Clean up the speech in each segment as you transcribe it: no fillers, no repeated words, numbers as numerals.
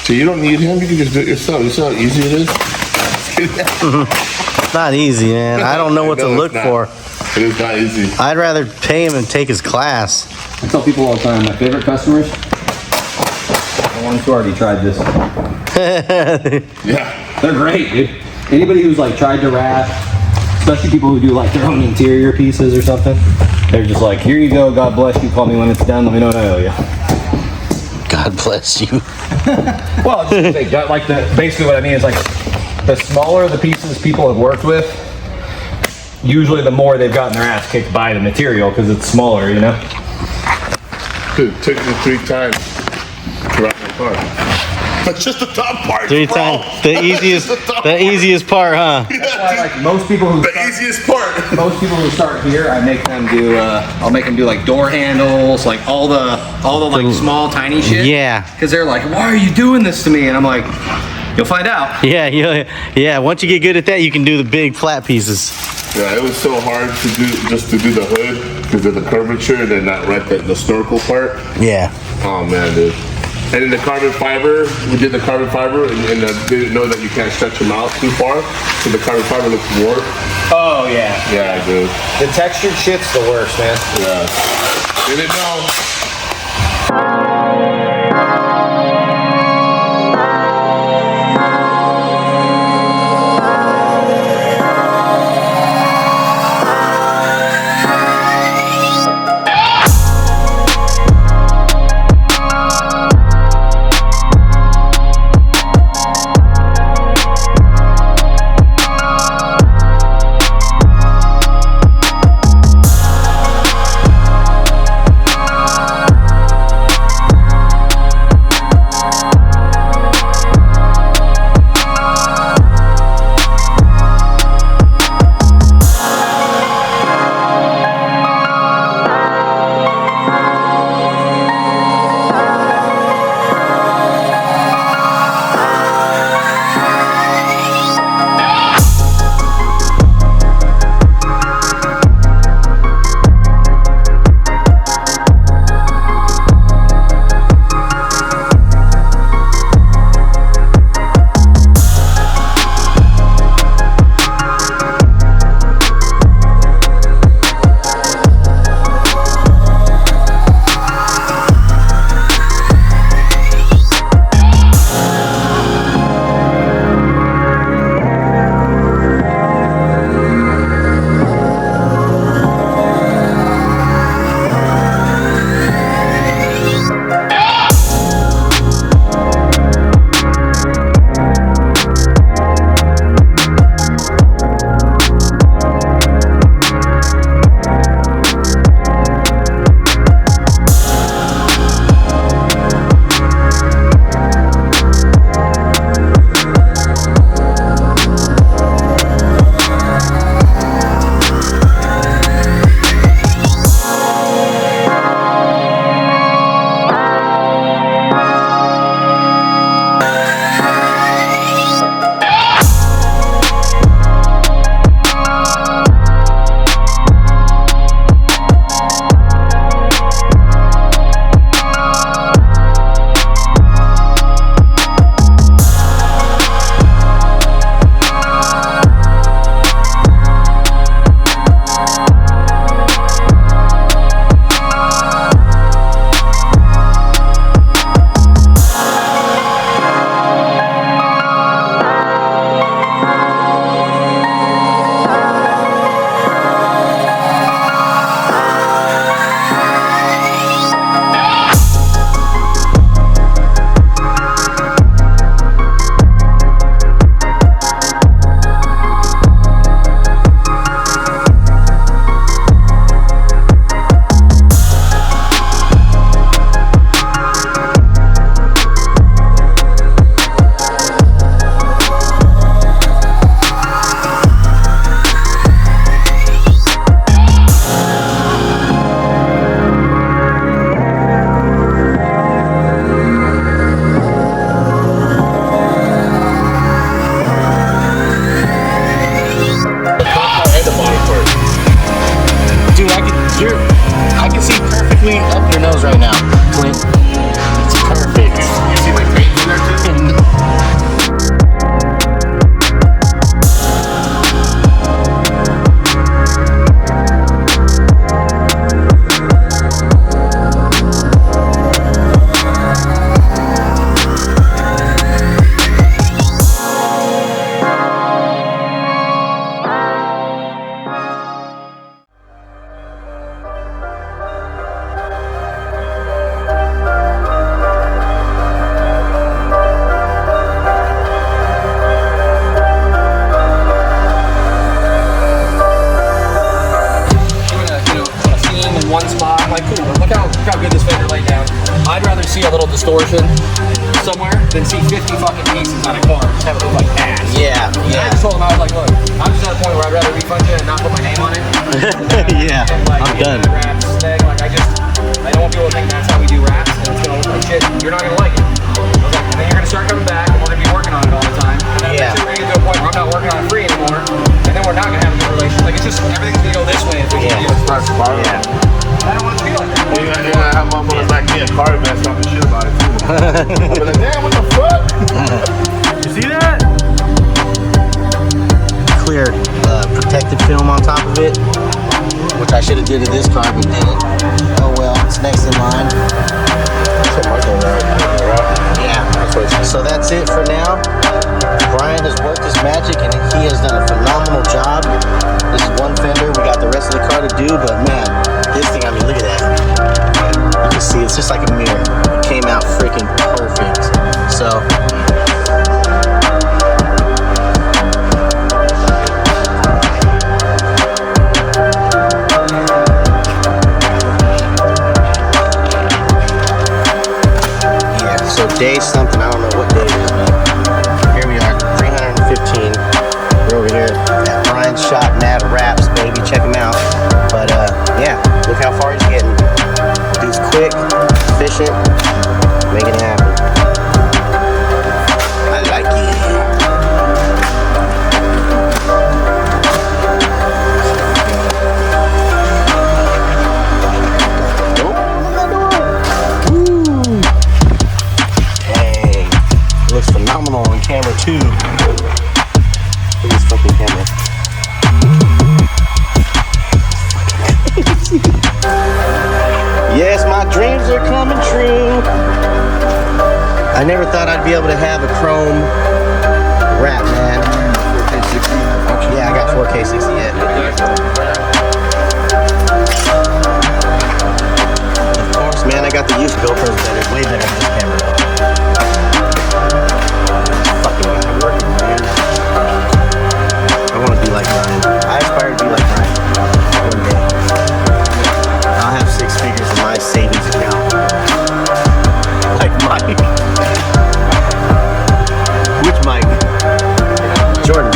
So you don't need him. You can just do it yourself. You see how easy it is? It's not easy, man. I don't know what to look for. It is not easy. I'd rather pay him and take his class. I tell people all the time, my favorite customers, the ones who already tried this. Yeah. They're great, dude. Anybody who's like tried to wrap, especially people who do like their own interior pieces or something, they're just like, here you go, God bless you, call me when it's done, let me know what I owe you. God bless you. Well, they got like basically what I mean is like, the smaller the pieces people have worked with, usually the more they've gotten their ass kicked by the material because it's smaller, you know? Dude, it took me 3 times to wrap my car. That's just the top part. 3 times. The easiest part, huh? That's why, like most people who easiest part. Most people who start here, I make them do. I'll make them do like door handles, like all the like small tiny shit. Yeah. Because they're like, why are you doing this to me? And I'm like, you'll find out. Yeah. Once you get good at that, you can do the big flat pieces. Yeah, it was so hard to do the hood because of the curvature and then not wrap the snorkel part. Yeah. Oh man, dude. And then the carbon fiber, we did the carbon fiber and didn't know that you can't stretch them out too far, so the carbon fiber looks warped. Oh yeah. Yeah, dude. The textured shit's the worst, man. Yeah. Didn't know. portion somewhere than see 50 fucking pieces on a car and just have it look like ass. Yeah, I just told him, I was like, look, I'm just at a point where I'd rather refund you and not put my name on it. Yeah, And like, I'm done. Wraps thing, like I don't want people to think that's how we do wraps and it's gonna look like shit. You're not gonna like it. I was like, and then you're gonna start coming back and we're gonna be working on it all the time. And then eventually we're gonna get to a point where I'm not working on it free anymore. And then we're not gonna have a good relationship. Like it's just, everything's gonna go this way if we continue. It's not spiraling. I don't want to feel like that. You're gonna have motherfuckers like me and Carter Vest talking shit about it too. I'll be like, damn, what the fuck? You see that? Clear protective film on top of it, which I should have did to this car, but didn't. Oh well, it's next in line. Yeah. So that's it for now. Brian has worked his magic and he has done a phenomenal job. This is one fender. We got the rest of the car to do, but man, this thing, I mean, look at that. You can see it's just like a mirror. It came out freaking perfect. So day something, I don't know what day it is, but here we are, 315. We're over here at Brian's shop, Mad Wraps, baby. Check him out. But yeah, look how far he's getting. Dude's quick, efficient, making it happen. I like it. Looks phenomenal on camera too. Look at this fucking camera. Yes, my dreams are coming true. I never thought I'd be able to have a chrome wrap, man. 4K60? Yeah, I got 4K60 yet. Of course, man, I got the used GoPros better, way better than this camera though. I want to be like Brian. I aspire to be like Brian one day. I'll have 6 figures in my savings account. Like Mike. Which Mike? Jordan.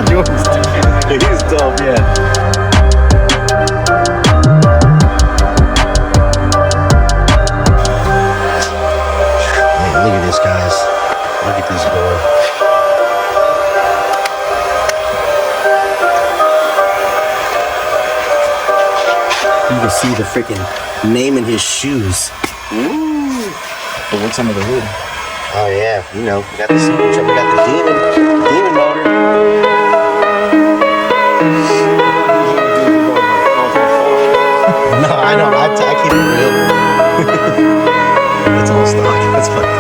Jordan's he's dope, yeah. Man, look at this, guys. Look at this door. You can see the freaking name in his shoes. Ooh. But what's under the hood? Oh yeah, you know, we got the secret, we got the demon motor. No, I know, I keep it real. It's all stock, that's fine.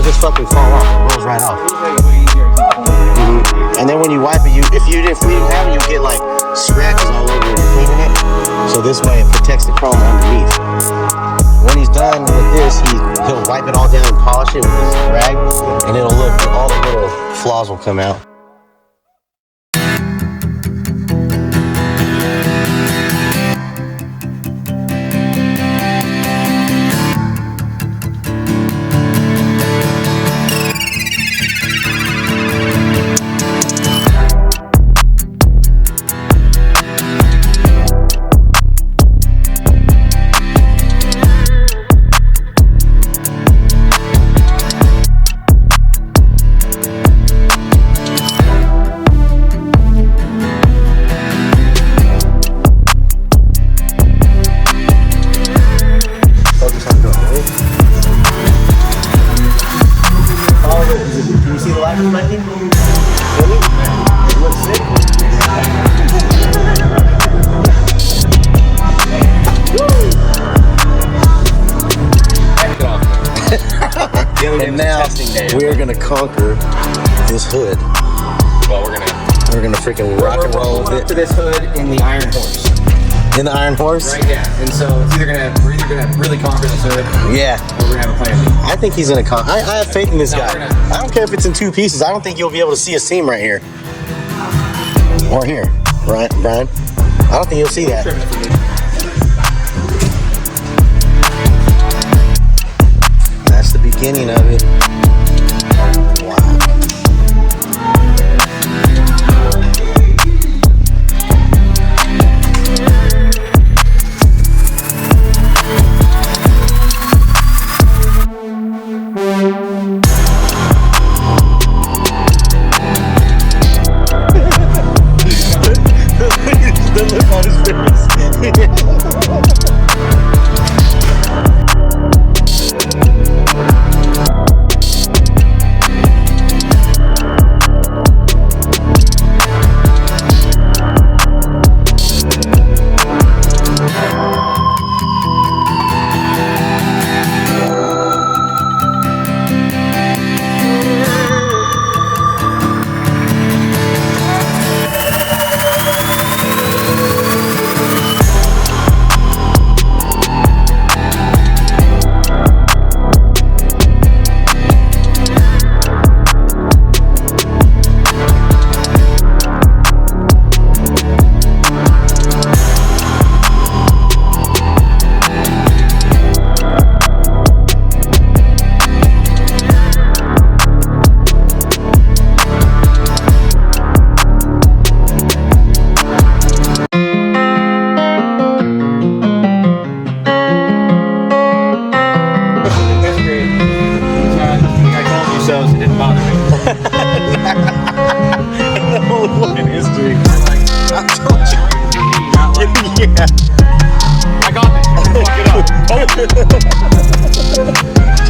it'll just fucking fall off. It rolls right off. And then when you wipe it, if we didn't have it, you get like scratches all over when you're cleaning it. So this way it protects the chrome underneath. When he's done with this, he'll wipe it all down and polish it with this rag, and it'll look, all the little flaws will come out. And now we're gonna conquer this hood. Well, we're gonna freaking rock and roll with up to this hood in the Iron Horse. In the Iron Horse? Right, yeah. And so it's we're either gonna really conquer this hood. Yeah. Or we're gonna have a plan B. I think he's gonna conquer. I have faith in this guy. I don't care if it's in 2 pieces. I don't think you'll be able to see a seam right here. Or here. Right, Brian? I don't think you'll see that. That's the beginning of it. Wow. The look on his face.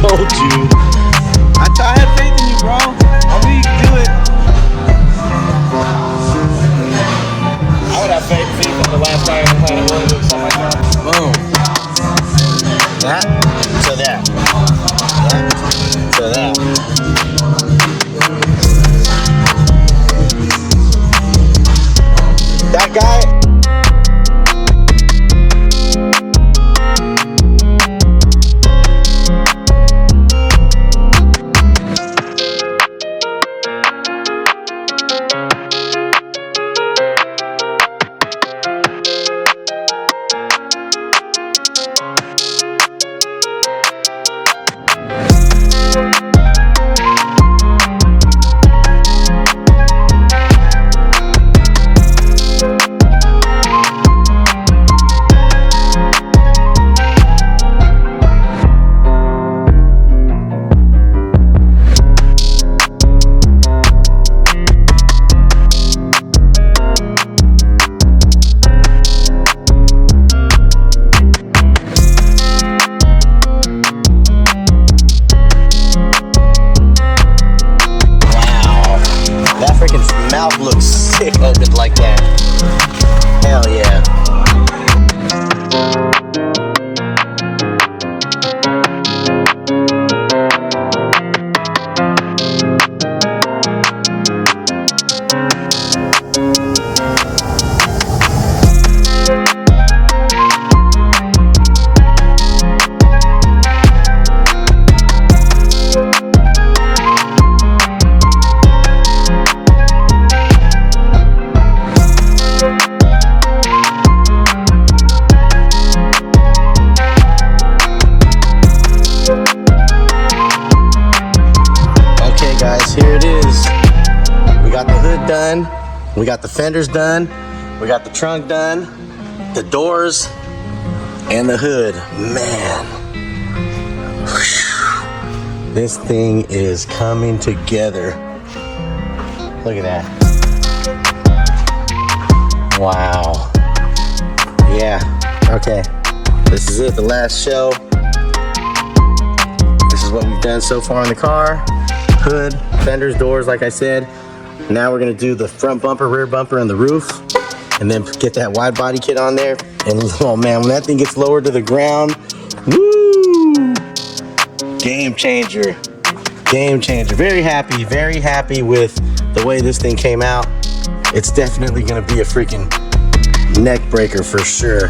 Told you. I had faith in you, bro. Only you can do it. I would have faith in the last guy on the planet really doing something like that. Boom. That to that. That to that. That guy. Mouth looks sick opened like that. Hell yeah. done. We got the fenders done. We got the trunk done. The doors and the hood. Man. Whew. This thing is coming together. Look at that. Wow. Yeah. Okay. This is it. The last show. This is what we've done so far in the car. Hood, fenders, doors, like I said. Now we're gonna do the front bumper, rear bumper, and the roof, and then get that wide body kit on there. And oh man, when that thing gets lowered to the ground, woo! Game changer. Game changer. Very happy with the way this thing came out. It's definitely gonna be a freaking neck breaker for sure.